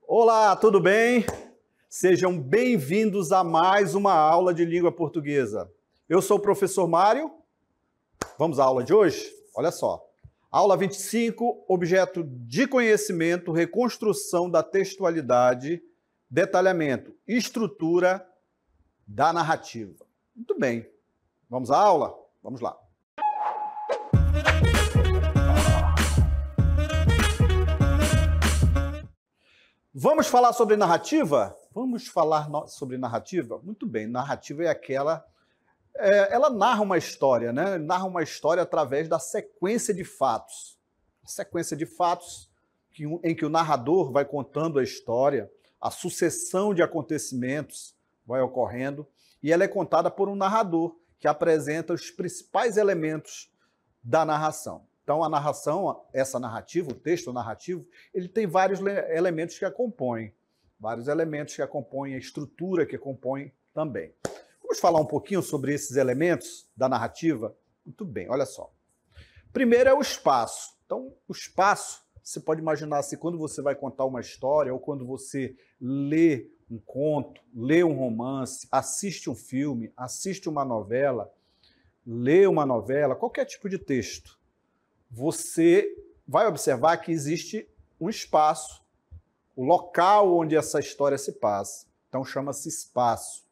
Olá, tudo bem? Sejam bem-vindos a mais uma aula de língua portuguesa. Eu sou o professor Mário. Vamos à aula de hoje? Olha só. Aula 25, objeto de conhecimento, reconstrução da textualidade, detalhamento, estrutura da narrativa. Muito bem. Vamos à aula? Vamos lá. Vamos falar sobre narrativa? Vamos falar sobre narrativa? Muito bem, narrativa é aquela... ela narra uma história, né? Narra uma história através da sequência de fatos. A sequência de fatos em que o narrador vai contando a história, a sucessão de acontecimentos vai ocorrendo, e ela é contada por um narrador, que apresenta os principais elementos da narração. Então, a narração, essa narrativa, o texto narrativo, ele tem vários elementos que a compõem. Vários elementos que a compõem, a estrutura que a compõe também. Vamos falar um pouquinho sobre esses elementos da narrativa? Muito bem, olha só. Primeiro é o espaço. Então, o espaço, você pode imaginar assim, quando você vai contar uma história ou quando você lê um conto, lê um romance, assiste um filme, assiste uma novela, lê uma novela, qualquer tipo de texto, você vai observar que existe um espaço, o local onde essa história se passa. Então, chama-se espaço.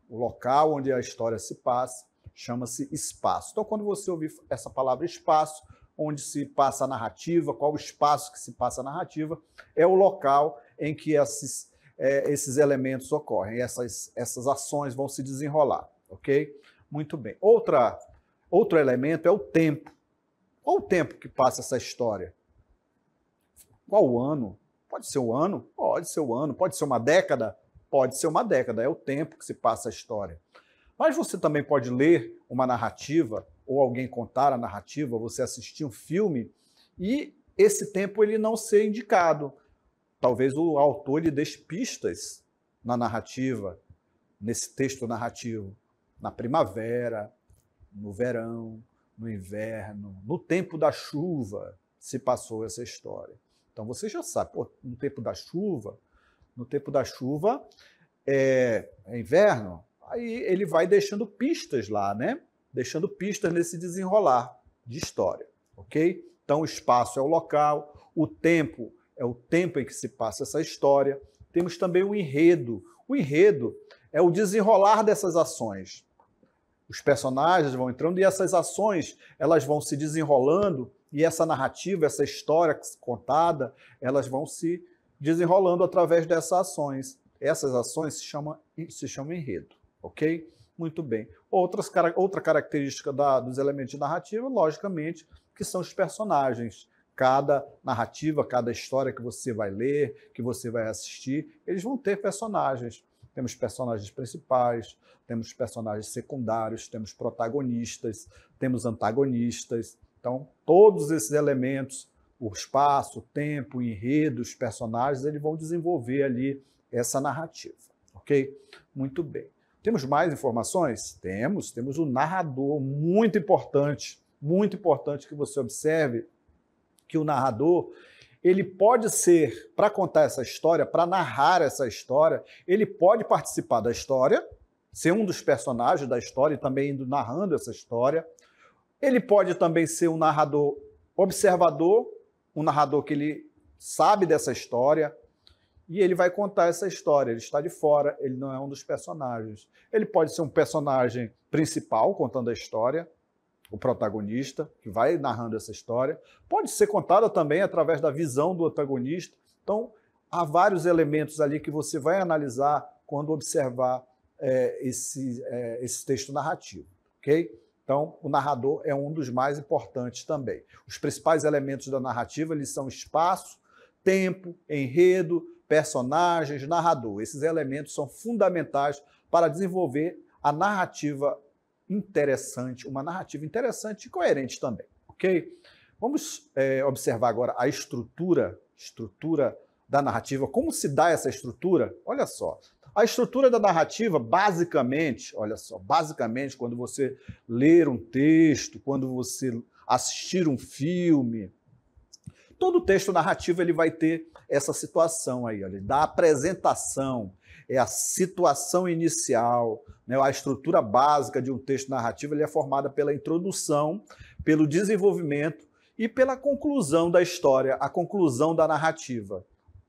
O local onde a história se passa chama-se espaço. Então, quando você ouvir essa palavra espaço, onde se passa a narrativa, qual o espaço que se passa a narrativa, é o local em que esses elementos ocorrem, essas ações vão se desenrolar, ok? Muito bem. Outro elemento é o tempo. Qual o tempo que passa essa história? Qual o ano? Pode ser o ano? Pode ser o ano. Pode ser uma década? Pode ser uma década. É o tempo que se passa a história. Mas você também pode ler uma narrativa, ou alguém contar a narrativa, você assistir um filme, e esse tempo ele não ser indicado. Talvez o autor lhe deixe pistas na narrativa, nesse texto narrativo. Na primavera, no verão, no inverno, no tempo da chuva se passou essa história. Então você já sabe, no tempo da chuva é inverno, aí ele vai deixando pistas lá, né? Deixando pistas nesse desenrolar de história, ok? Então o espaço é o local, o tempo é o tempo em que se passa essa história. Temos também o enredo. O enredo é o desenrolar dessas ações. Os personagens vão entrando e essas ações elas vão se desenrolando e essa narrativa, essa história contada, elas vão se desenrolando através dessas ações. Essas ações se chamam enredo, ok? Muito bem. Outra característica dos elementos de narrativa, logicamente, que são os personagens. Cada narrativa, cada história que você vai ler, que você vai assistir, eles vão ter personagens. Temos personagens principais, temos personagens secundários, temos protagonistas, temos antagonistas. Então, todos esses elementos, o espaço, o tempo, o enredo, os personagens, eles vão desenvolver ali essa narrativa, ok? Muito bem. Temos mais informações? Temos o narrador, muito importante que você observe que o narrador, ele pode ser, para contar essa história, para narrar essa história, ele pode participar da história, ser um dos personagens da história e também indo narrando essa história. Ele pode também ser um narrador observador, um narrador que ele sabe dessa história e ele vai contar essa história. Ele está de fora, ele não é um dos personagens. Ele pode ser um personagem principal contando a história, o protagonista, que vai narrando essa história. Pode ser contada também através da visão do antagonista. Então, há vários elementos ali que você vai analisar quando observar esse texto narrativo, ok? Então, o narrador é um dos mais importantes também. Os principais elementos da narrativa, eles são espaço, tempo, enredo, personagens, narrador. Esses elementos são fundamentais para desenvolver a narrativa interessante, uma narrativa interessante e coerente também, ok? Vamos observar agora a estrutura da narrativa. Como se dá essa estrutura? Olha só, A estrutura da narrativa, basicamente, olha só, basicamente, quando você ler um texto, quando você assistir um filme, todo texto narrativo ele vai ter essa situação aí, olha, da apresentação, é a situação inicial, né? A estrutura básica de um texto narrativo ele é formada pela introdução, pelo desenvolvimento e pela conclusão da história, a conclusão da narrativa.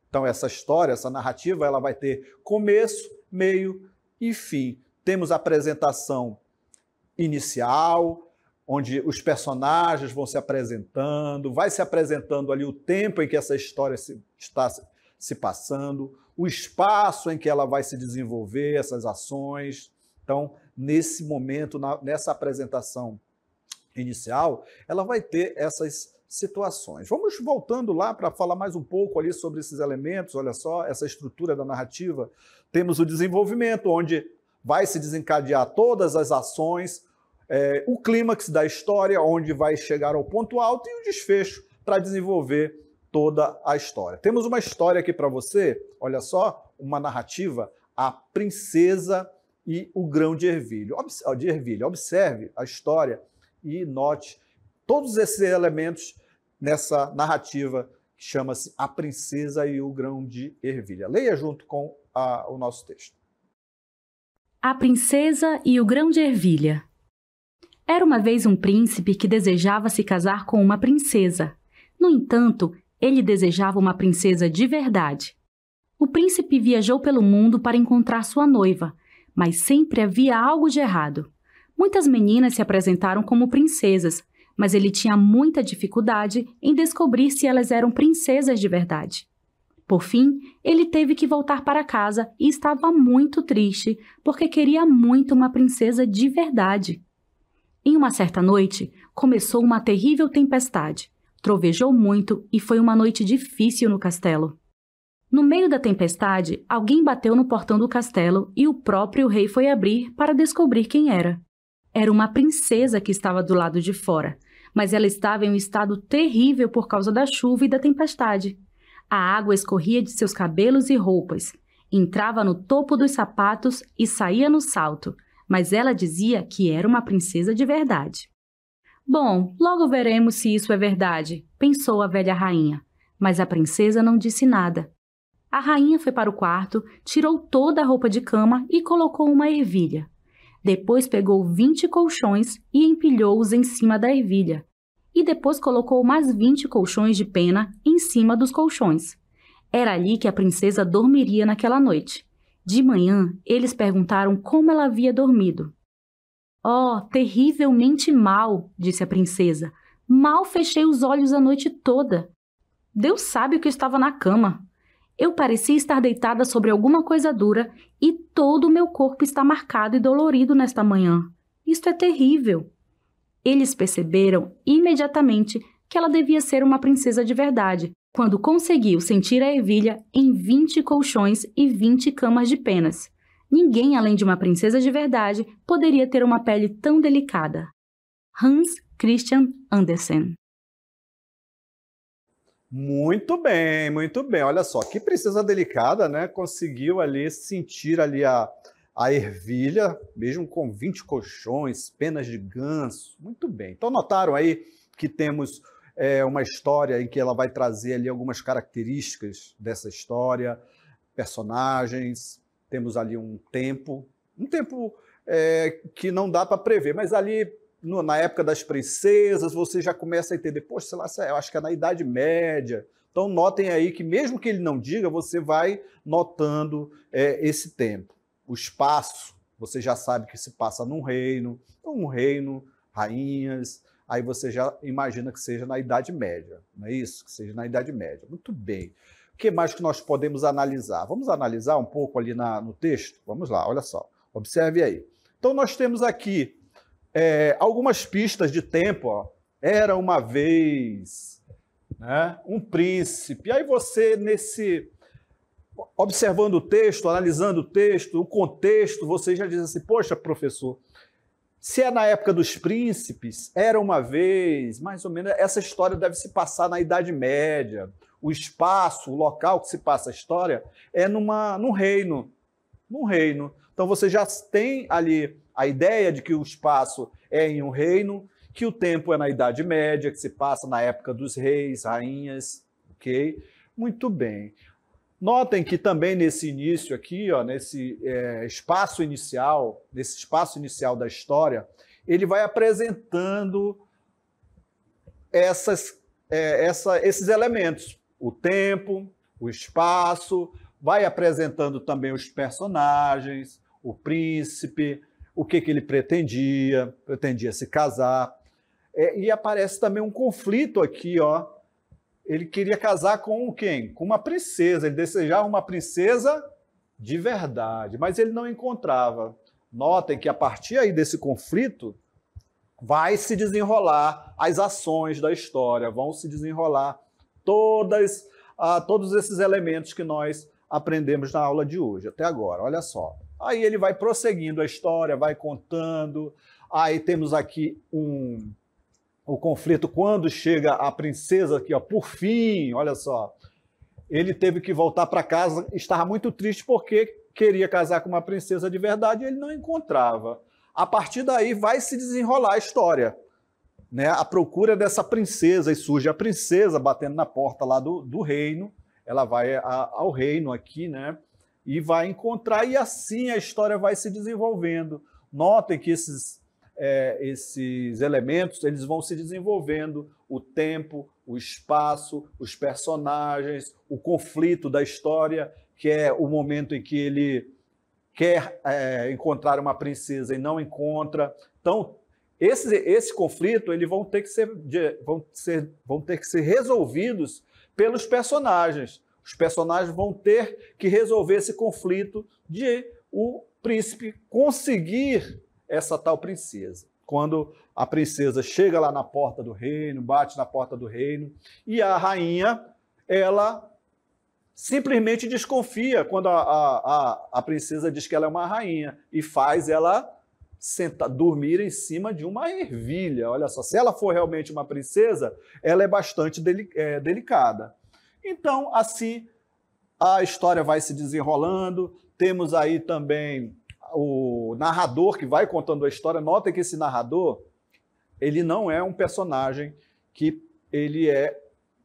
Então, essa história, essa narrativa, ela vai ter começo, meio e fim. Temos a apresentação inicial, onde os personagens vão se apresentando, vai se apresentando ali o tempo em que essa história está se passando, o espaço em que ela vai se desenvolver, essas ações. Então, nesse momento, nessa apresentação inicial, ela vai ter essas situações. Vamos voltando lá para falar mais um pouco ali sobre esses elementos, olha só, essa estrutura da narrativa. Temos o desenvolvimento, onde vai se desencadear todas as ações, o clímax da história, onde vai chegar ao ponto alto, e o desfecho para desenvolver toda a história. Temos uma história aqui para você, olha só, uma narrativa, A Princesa e o Grão de Ervilha. Observe a história e note todos esses elementos nessa narrativa que chama-se A Princesa e o Grão de Ervilha. Leia junto com o nosso texto. A Princesa e o Grão de Ervilha. Era uma vez um príncipe que desejava se casar com uma princesa. No entanto, ele desejava uma princesa de verdade. O príncipe viajou pelo mundo para encontrar sua noiva, mas sempre havia algo de errado. Muitas meninas se apresentaram como princesas, mas ele tinha muita dificuldade em descobrir se elas eram princesas de verdade. Por fim, ele teve que voltar para casa e estava muito triste, porque queria muito uma princesa de verdade. Em uma certa noite, começou uma terrível tempestade. Trovejou muito e foi uma noite difícil no castelo. No meio da tempestade, alguém bateu no portão do castelo e o próprio rei foi abrir para descobrir quem era. Era uma princesa que estava do lado de fora, mas ela estava em um estado terrível por causa da chuva e da tempestade. A água escorria de seus cabelos e roupas, entrava no topo dos sapatos e saía no salto, mas ela dizia que era uma princesa de verdade. Bom, logo veremos se isso é verdade, pensou a velha rainha, mas a princesa não disse nada. A rainha foi para o quarto, tirou toda a roupa de cama e colocou uma ervilha. Depois pegou 20 colchões e empilhou-os em cima da ervilha. E depois colocou mais 20 colchões de pena em cima dos colchões. Era ali que a princesa dormiria naquela noite. De manhã, eles perguntaram como ela havia dormido. Oh, terrivelmente mal, disse a princesa. Mal fechei os olhos a noite toda. Deus sabe o que estava na cama. Eu parecia estar deitada sobre alguma coisa dura e todo o meu corpo está marcado e dolorido nesta manhã. Isto é terrível. Eles perceberam imediatamente que ela devia ser uma princesa de verdade, quando conseguiu sentir a ervilha em 20 colchões e 20 camas de penas. Ninguém, além de uma princesa de verdade, poderia ter uma pele tão delicada. Hans Christian Andersen. Muito bem, muito bem. Olha só, que princesa delicada, né? Conseguiu ali sentir ali a ervilha, mesmo com 20 colchões, penas de ganso. Muito bem. Então notaram aí que temos uma história em que ela vai trazer ali algumas características dessa história, personagens, temos ali um tempo que não dá para prever, mas ali na época das princesas, você já começa a entender, poxa, sei lá, eu acho que é na Idade Média. Então, notem aí que mesmo que ele não diga, você vai notando esse tempo. O espaço, você já sabe que se passa num reino, rainhas, aí você já imagina que seja na Idade Média, não é isso? Que seja na Idade Média. Muito bem. O que mais que nós podemos analisar? Vamos analisar um pouco ali no texto? Vamos lá, olha só. Observe aí. Então, nós temos aqui algumas pistas de tempo. Ó. Era uma vez, né, um príncipe. Aí você, observando o texto, analisando o texto, o contexto, você já diz assim, poxa, professor, se é na época dos príncipes, era uma vez, mais ou menos, essa história deve se passar na Idade Média. O espaço, o local que se passa a história é num reino. num reino. Então você já tem ali a ideia de que o espaço é em um reino, que o tempo é na Idade Média, que se passa na época dos reis, rainhas, ok? Muito bem. Notem que também nesse início aqui, ó, nesse espaço inicial da história, ele vai apresentando esses elementos, o tempo, o espaço, vai apresentando também os personagens, o príncipe, o que ele pretendia se casar. E aparece também um conflito aqui, ó. Ele queria casar com quem? Com uma princesa, ele desejava uma princesa de verdade, mas ele não encontrava. Notem que a partir aí desse conflito vai se desenrolar as ações da história, vão se desenrolar todos esses elementos que nós aprendemos na aula de hoje, até agora, olha só. Aí ele vai prosseguindo a história, vai contando, aí temos aqui o conflito quando chega a princesa aqui, ó, por fim, olha só, ele teve que voltar para casa, estava muito triste porque queria casar com uma princesa de verdade e ele não encontrava. A partir daí vai se desenrolar a história, né? A procura dessa princesa, e surge a princesa batendo na porta lá do reino, ela vai ao reino aqui, né? E vai encontrar, e assim a história vai se desenvolvendo. Notem que esses elementos eles vão se desenvolvendo, o tempo, o espaço, os personagens, o conflito da história, que é o momento em que ele quer encontrar uma princesa e não encontra. Então, esse conflito eles vão ter que ser resolvidos pelos personagens. Os personagens vão ter que resolver esse conflito de o príncipe conseguir essa tal princesa. Quando a princesa chega lá na porta do reino, bate na porta do reino, e a rainha, ela simplesmente desconfia quando a princesa diz que ela é uma rainha e faz ela dormir em cima de uma ervilha. Olha só, se ela for realmente uma princesa, ela é bastante delicada. Então, assim, a história vai se desenrolando. Temos aí também o narrador que vai contando a história. Notem que esse narrador, ele não é um personagem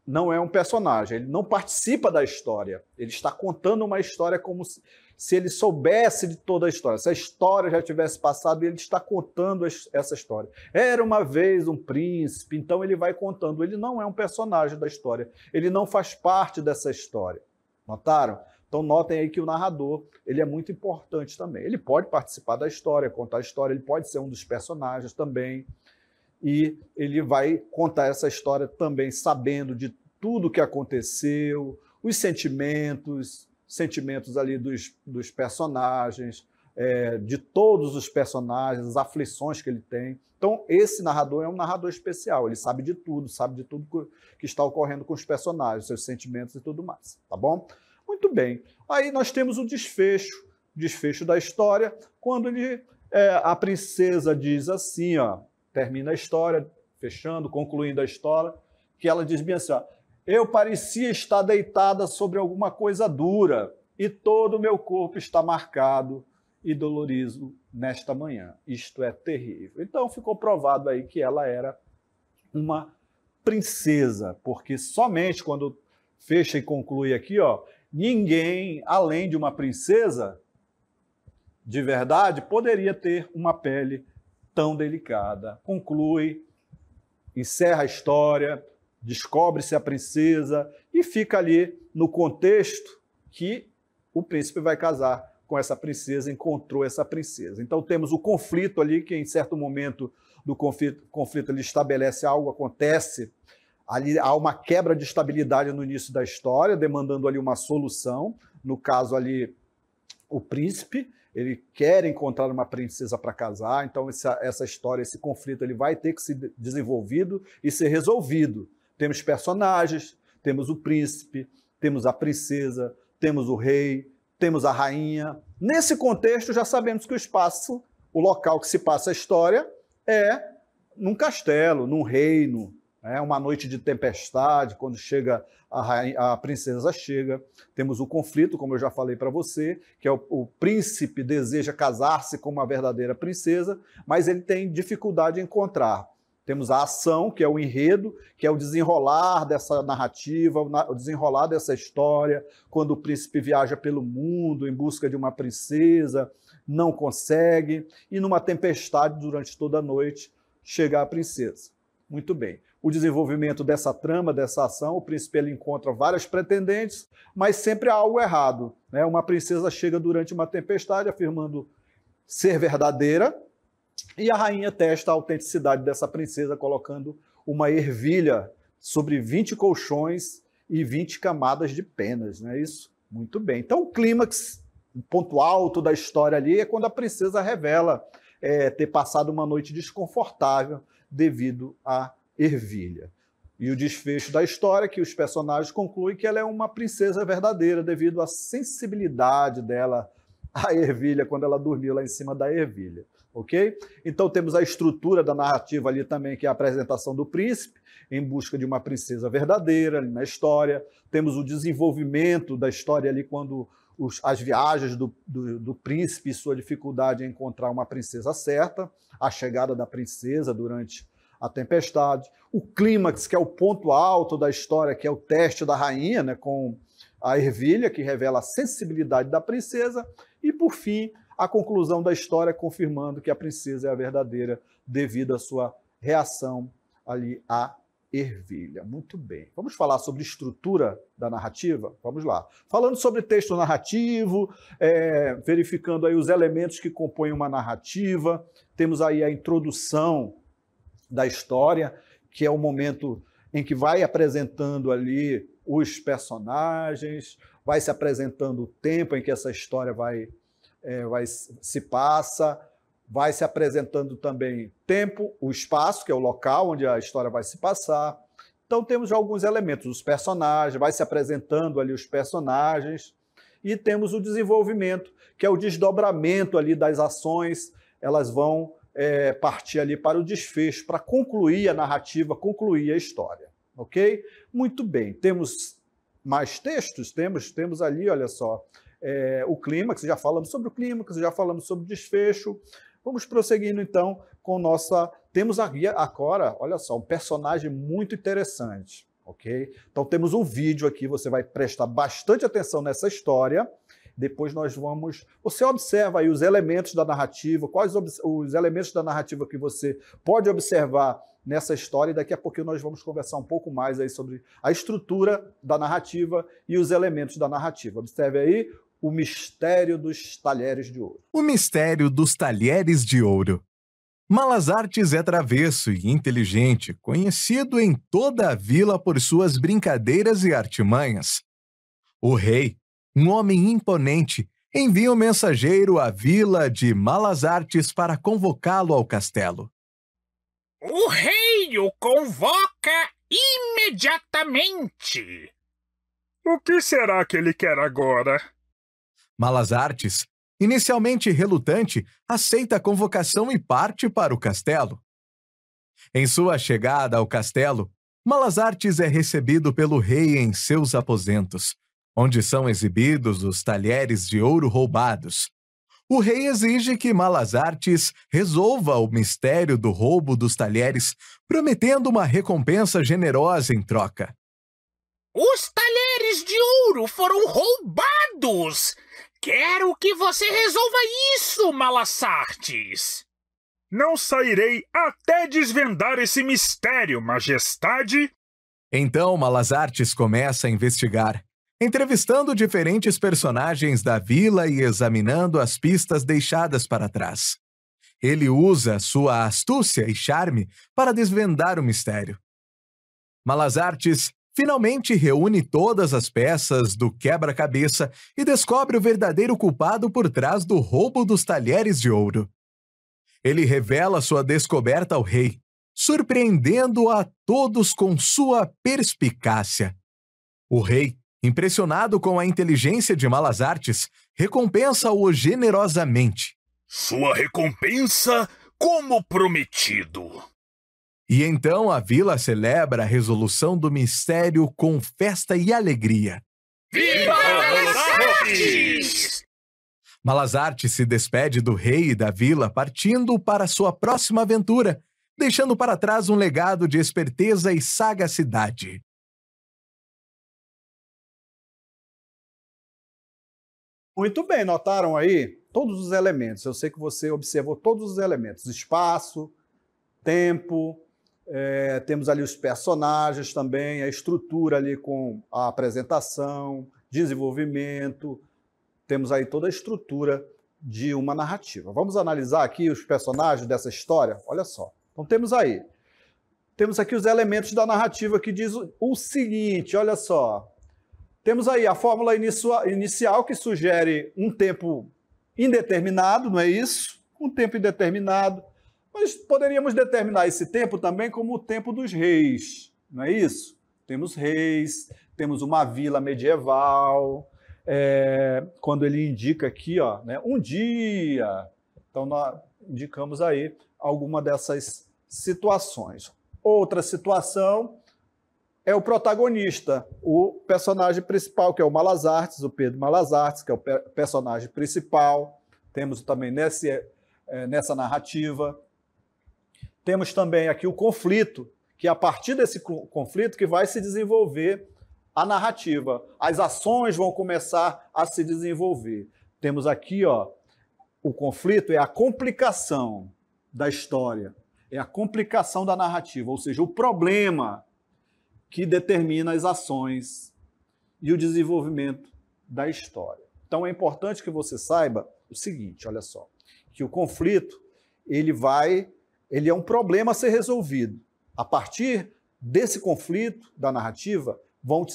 não é um personagem, ele não participa da história. Ele está contando uma história como se ele soubesse de toda a história. Se a história já tivesse passado, ele está contando essa história. Era uma vez um príncipe, então ele vai contando. Ele não é um personagem da história, ele não faz parte dessa história. Notaram? Então notem aí que o narrador, ele é muito importante também. Ele pode participar da história, contar a história, ele pode ser um dos personagens também. E ele vai contar essa história também sabendo de tudo o que aconteceu, os sentimentos ali dos personagens, de todos os personagens, as aflições que ele tem. Então, esse narrador é um narrador especial, ele sabe de tudo que está ocorrendo com os personagens, seus sentimentos e tudo mais, tá bom? Muito bem. Aí nós temos o desfecho da história, quando a princesa diz assim, ó, termina a história, concluindo a história, que ela diz bem assim, ó, eu parecia estar deitada sobre alguma coisa dura e todo o meu corpo está marcado e dolorido nesta manhã. Isto é terrível. Então ficou provado aí que ela era uma princesa, porque somente quando fecha e conclui aqui, ó, ninguém, além de uma princesa de verdade, poderia ter uma pele tão delicada. Conclui, encerra a história, descobre-se a princesa e fica ali no contexto que o príncipe vai casar com essa princesa, encontrou essa princesa. Então temos o conflito ali, que em certo momento do conflito ele estabelece algo, acontece, ali há uma quebra de estabilidade no início da história, demandando ali uma solução. No caso ali, o príncipe, ele quer encontrar uma princesa para casar, então essa história, esse conflito, ele vai ter que ser desenvolvido e ser resolvido. Temos personagens, temos o príncipe, temos a princesa, temos o rei, temos a rainha. Nesse contexto, já sabemos que o local que se passa a história é num castelo, num reino, Uma noite de tempestade, quando chega a princesa chega, temos o conflito, como eu já falei para você, que é o príncipe deseja casar-se com uma verdadeira princesa, mas ele tem dificuldade em encontrar. Temos a ação, que é o enredo, que é o desenrolar dessa narrativa, o desenrolar dessa história, quando o príncipe viaja pelo mundo em busca de uma princesa, não consegue, e numa tempestade durante toda a noite chega a princesa. Muito bem. O desenvolvimento dessa trama, dessa ação, o príncipe ele encontra várias pretendentes, mas sempre há algo errado. Uma princesa chega durante uma tempestade afirmando ser verdadeira, e a rainha testa a autenticidade dessa princesa colocando uma ervilha sobre 20 colchões e 20 camadas de penas, não é isso? Muito bem. Então o clímax, o ponto alto da história ali é quando a princesa revela ter passado uma noite desconfortável devido à ervilha. E o desfecho da história é que os personagens concluem que ela é uma princesa verdadeira devido à sensibilidade dela à ervilha quando ela dormiu lá em cima da ervilha. Ok? Então temos a estrutura da narrativa ali também, que é a apresentação do príncipe em busca de uma princesa verdadeira ali na história. Temos o desenvolvimento da história ali quando as viagens do príncipe e sua dificuldade em encontrar uma princesa certa, a chegada da princesa durante a tempestade, o clímax, que é o ponto alto da história, que é o teste da rainha, com a ervilha, que revela a sensibilidade da princesa, e por fim, a conclusão da história confirmando que a princesa é a verdadeira devido à sua reação ali à ervilha. Muito bem. Vamos falar sobre estrutura da narrativa? Vamos lá. Falando sobre texto narrativo, verificando aí os elementos que compõem uma narrativa, temos aí a introdução da história, que é o momento em que vai apresentando ali os personagens, vai se apresentando o tempo em que essa história se passa, vai se apresentando também tempo, o espaço, que é o local onde a história vai se passar. Então temos já alguns elementos, os personagens, vai se apresentando ali os personagens, e temos o desenvolvimento, que é o desdobramento ali das ações, elas vão partir ali para o desfecho, para concluir a narrativa, concluir a história. Ok? Muito bem. Temos mais textos? Temos ali, olha só, o clímax, já falamos sobre o clímax, já falamos sobre o desfecho. Vamos prosseguindo, então, com nossa... Temos agora, olha só, um personagem muito interessante, ok? Então, temos um vídeo aqui, você vai prestar bastante atenção nessa história. Depois nós vamos... Você observa aí os elementos da narrativa, quais os elementos da narrativa que você pode observar nessa história, e daqui a pouquinho nós vamos conversar um pouco mais aí sobre a estrutura da narrativa e os elementos da narrativa. Observe aí o mistério dos talheres de ouro. O mistério dos talheres de ouro. Malazartes é travesso e inteligente, conhecido em toda a vila por suas brincadeiras e artimanhas. O rei, um homem imponente, envia um mensageiro à vila de Malazartes para convocá-lo ao castelo. O rei o convoca imediatamente. O que será que ele quer agora? Malazartes, inicialmente relutante, aceita a convocação e parte para o castelo. Em sua chegada ao castelo, Malazartes é recebido pelo rei em seus aposentos, onde são exibidos os talheres de ouro roubados. O rei exige que Malazartes resolva o mistério do roubo dos talheres, prometendo uma recompensa generosa em troca. Os talheres de ouro foram roubados! Quero que você resolva isso, Malazartes! Não sairei até desvendar esse mistério, majestade! Então Malazartes começa a investigar, entrevistando diferentes personagens da vila e examinando as pistas deixadas para trás. Ele usa sua astúcia e charme para desvendar o mistério. Malazartes finalmente reúne todas as peças do quebra-cabeça e descobre o verdadeiro culpado por trás do roubo dos talheres de ouro. Ele revela sua descoberta ao rei, surpreendendo a todos com sua perspicácia. O rei, impressionado com a inteligência de Malazartes, recompensa-o generosamente. Sua recompensa, como prometido. E então a vila celebra a resolução do mistério com festa e alegria. Viva Malazarte! Malazarte se despede do rei e da vila, partindo para sua próxima aventura, deixando para trás um legado de esperteza e sagacidade. Muito bem, notaram aí todos os elementos. Eu sei que você observou todos os elementos. Espaço, tempo, temos ali os personagens também, a estrutura ali com a apresentação, desenvolvimento. Temos aí toda a estrutura de uma narrativa. Vamos analisar aqui os personagens dessa história? Olha só. Então temos aqui os elementos da narrativa que diz o seguinte, olha só. Temos aí a fórmula inicial que sugere um tempo indeterminado, não é isso? Um tempo indeterminado. Mas poderíamos determinar esse tempo também como o tempo dos reis, não é isso? Temos reis, temos uma vila medieval, quando ele indica aqui, ó, né, um dia. Então, nós indicamos aí alguma dessas situações. Outra situação é o protagonista, o personagem principal, que é o Malazartes, o Pedro Malazartes, que é o personagem principal. Temos também nessa narrativa. Temos também aqui o conflito, que é a partir desse conflito que vai se desenvolver a narrativa. As ações vão começar a se desenvolver. Temos aqui, ó, o conflito é a complicação da história, é a complicação da narrativa, ou seja, o problema que determina as ações e o desenvolvimento da história. Então é importante que você saiba o seguinte, olha só, que o conflito ele é um problema a ser resolvido. A partir desse conflito da narrativa, vão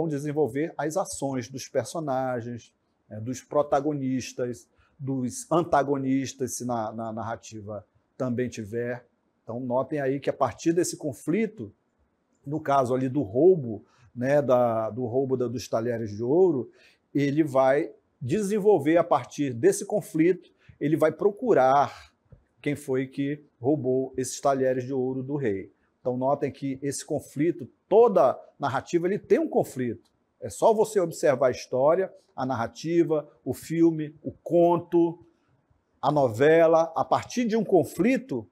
desenvolver as ações dos personagens, dos protagonistas, dos antagonistas, se na narrativa também tiver. Então, notem aí que a partir desse conflito, no caso ali do roubo, né, do roubo dos talheres de ouro, ele vai desenvolver a partir desse conflito, ele vai procurar quem foi que roubou esses talheres de ouro do rei. Então, notem que esse conflito, toda narrativa, ele tem um conflito. É só você observar a história, a narrativa, o filme, o conto, a novela. A partir de um conflito,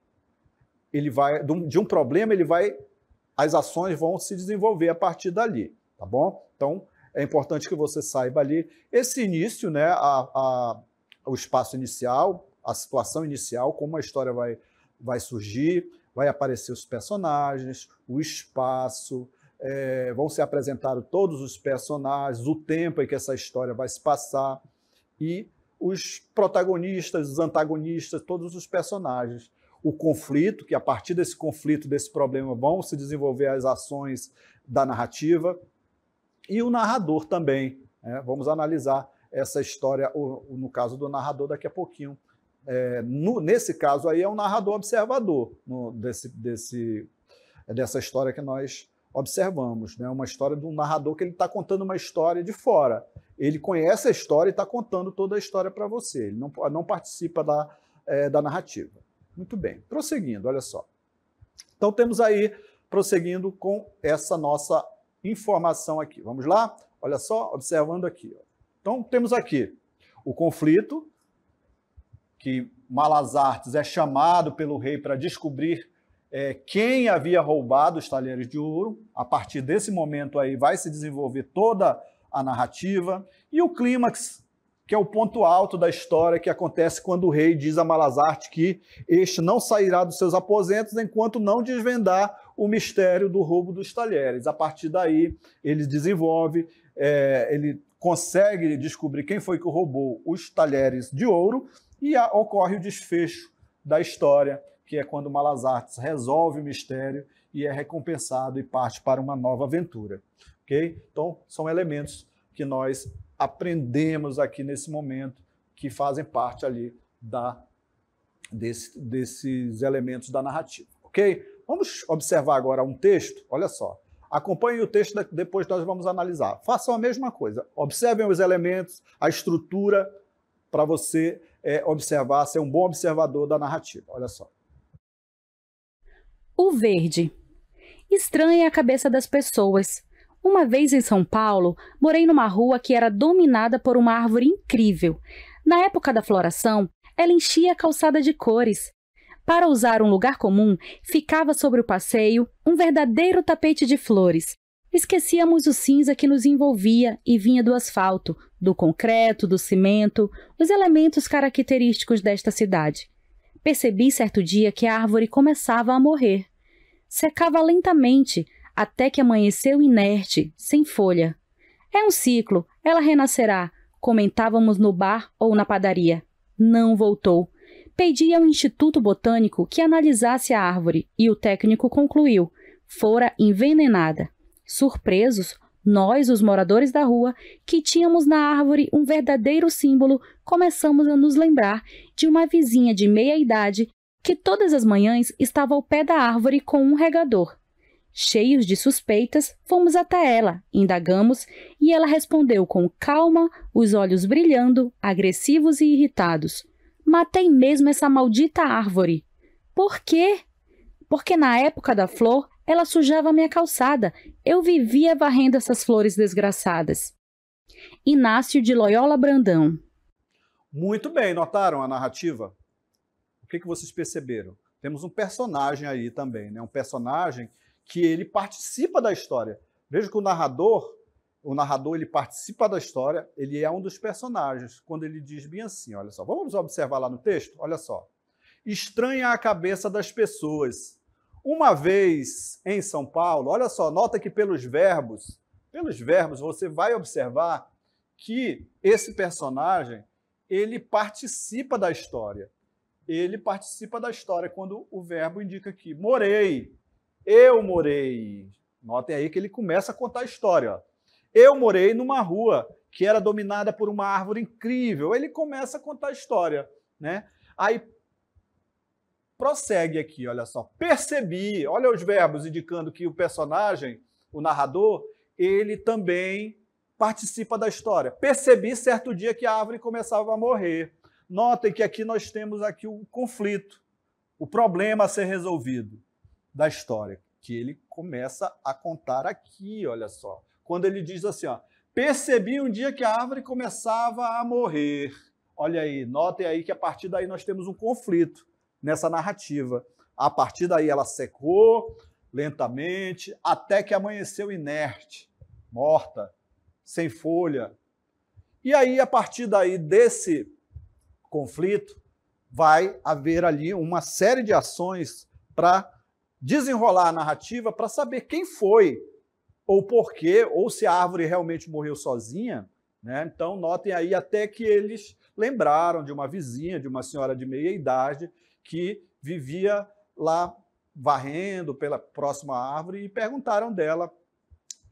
de um problema, as ações vão se desenvolver a partir dali, tá bom? Então, é importante que você saiba ali esse início, né, o espaço inicial, a situação inicial, como a história vai surgir, vai aparecer os personagens, o espaço, vão ser apresentados todos os personagens, o tempo em que essa história vai se passar e os protagonistas, os antagonistas, todos os personagens. O conflito, que a partir desse conflito, desse problema, vão se desenvolver as ações da narrativa e o narrador também. Vamos analisar essa história, no caso do narrador, daqui a pouquinho. Nesse caso aí é um narrador observador dessa história que nós observamos, né? Uma história de um narrador que ele está contando uma história de fora. Ele conhece a história e está contando toda a história para você. Ele não participa da narrativa. Muito bem. Prosseguindo, olha só. Então temos aí, prosseguindo com essa nossa informação aqui. Vamos lá? Olha só, observando aqui. Ó. Então temos aqui o conflito, que Malazartes é chamado pelo rei para descobrir quem havia roubado os talheres de ouro. A partir desse momento aí vai se desenvolver toda a narrativa. E o clímax, que é o ponto alto da história, que acontece quando o rei diz a Malazarte que este não sairá dos seus aposentos enquanto não desvendar o mistério do roubo dos talheres. A partir daí, ele desenvolve, ele consegue descobrir quem foi que roubou os talheres de ouro e ocorre o desfecho da história, que é quando Malazartes resolve o mistério e é recompensado e parte para uma nova aventura. Okay? Então, são elementos que nós aprendemos aqui nesse momento, que fazem parte ali desses elementos da narrativa. Ok? Vamos observar agora um texto, olha só. Acompanhem o texto, depois nós vamos analisar. Façam a mesma coisa. Observem os elementos, a estrutura, para você observar, ser um bom observador da narrativa. Olha só. O verde. Estranha a cabeça das pessoas. Uma vez em São Paulo, morei numa rua que era dominada por uma árvore incrível. Na época da floração, ela enchia a calçada de cores. Para usar um lugar comum, ficava sobre o passeio um verdadeiro tapete de flores. Esquecíamos o cinza que nos envolvia e vinha do asfalto, do concreto, do cimento, os elementos característicos desta cidade. Percebi certo dia que a árvore começava a morrer. Secava lentamente, até que amanheceu inerte, sem folha. É um ciclo, ela renascerá, comentávamos no bar ou na padaria. Não voltou. Pedi ao Instituto Botânico que analisasse a árvore e o técnico concluiu: fora envenenada. Surpresos, nós, os moradores da rua, que tínhamos na árvore um verdadeiro símbolo, começamos a nos lembrar de uma vizinha de meia-idade que todas as manhãs estava ao pé da árvore com um regador. Cheios de suspeitas, fomos até ela, indagamos, e ela respondeu com calma, os olhos brilhando, agressivos e irritados: matei mesmo essa maldita árvore. Por quê? Porque na época da flor, ela sujava minha calçada. Eu vivia varrendo essas flores desgraçadas. Inácio de Loyola Brandão. Muito bem, notaram a narrativa? O que vocês perceberam? Temos um personagem aí também, né? Um personagem que ele participa da história. Veja que o narrador ele participa da história, ele é um dos personagens, quando ele diz bem assim, olha só, vamos observar lá no texto? Olha só. Estranha a cabeça das pessoas. Uma vez em São Paulo, olha só, nota que pelos verbos você vai observar que esse personagem, ele participa da história. Ele participa da história quando o verbo indica aqui, morei, eu morei. Notem aí que ele começa a contar a história. Ó. Eu morei numa rua que era dominada por uma árvore incrível. Ele começa a contar a história, né? Aí prossegue aqui, olha só. Percebi, olha os verbos indicando que o personagem, o narrador, ele também participa da história. Percebi certo dia que a árvore começava a morrer. Notem que aqui nós temos aqui o conflito, o problema a ser resolvido da história, que ele começa a contar aqui, olha só. Quando ele diz assim, ó, percebi um dia que a árvore começava a morrer. Olha aí, notem aí que a partir daí nós temos um conflito nessa narrativa. A partir daí ela secou lentamente, até que amanheceu inerte, morta, sem folha. E aí, a partir daí desse conflito, vai haver ali uma série de ações para desenrolar a narrativa, para saber quem foi, ou por quê, ou se a árvore realmente morreu sozinha, né? Então, notem aí até que eles lembraram de uma vizinha, de uma senhora de meia idade, que vivia lá varrendo pela próxima árvore e perguntaram dela,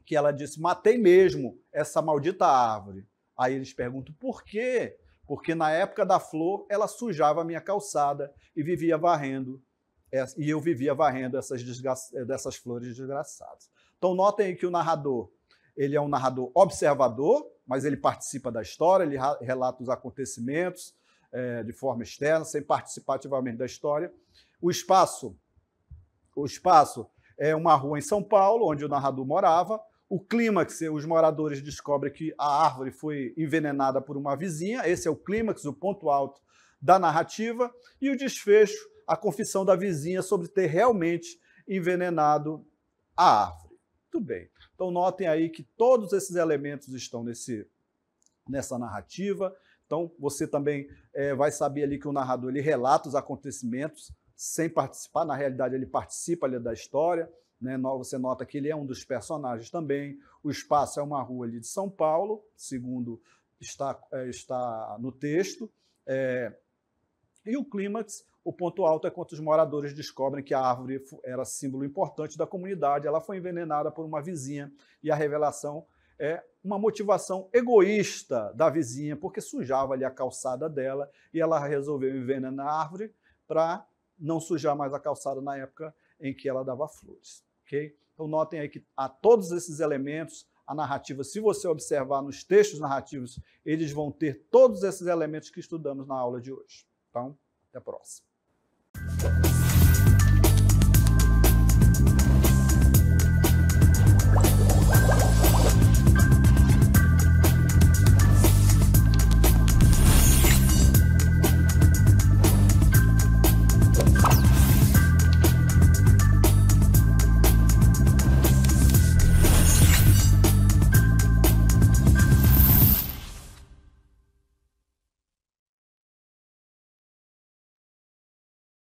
que ela disse, matei mesmo essa maldita árvore. Aí eles perguntam, por quê? Porque na época da flor, ela sujava a minha calçada e vivia varrendo, e eu vivia varrendo dessas flores desgraçadas. Então, notem aí que o narrador, ele é um narrador observador, mas ele participa da história, ele relata os acontecimentos de forma externa, sem participar ativamente da história. O espaço é uma rua em São Paulo, onde o narrador morava. O clímax, os moradores descobrem que a árvore foi envenenada por uma vizinha. Esse é o clímax, o ponto alto da narrativa. E o desfecho, a confissão da vizinha sobre ter realmente envenenado a árvore. Muito bem. Então, notem aí que todos esses elementos estão nessa narrativa. Então, você também vai saber ali que o narrador ele relata os acontecimentos sem participar. Na realidade, ele participa ali da história. Né? Você nota que ele é um dos personagens também. O espaço é uma rua ali de São Paulo, segundo está no texto. E o clímax, o ponto alto é quando os moradores descobrem que a árvore era símbolo importante da comunidade, ela foi envenenada por uma vizinha, e a revelação é uma motivação egoísta da vizinha, porque sujava ali a calçada dela, e ela resolveu envenenar a árvore para não sujar mais a calçada na época em que ela dava flores. Okay? Então notem aí que há todos esses elementos, a narrativa, se você observar nos textos narrativos, eles vão ter todos esses elementos que estudamos na aula de hoje. Então, até a próxima.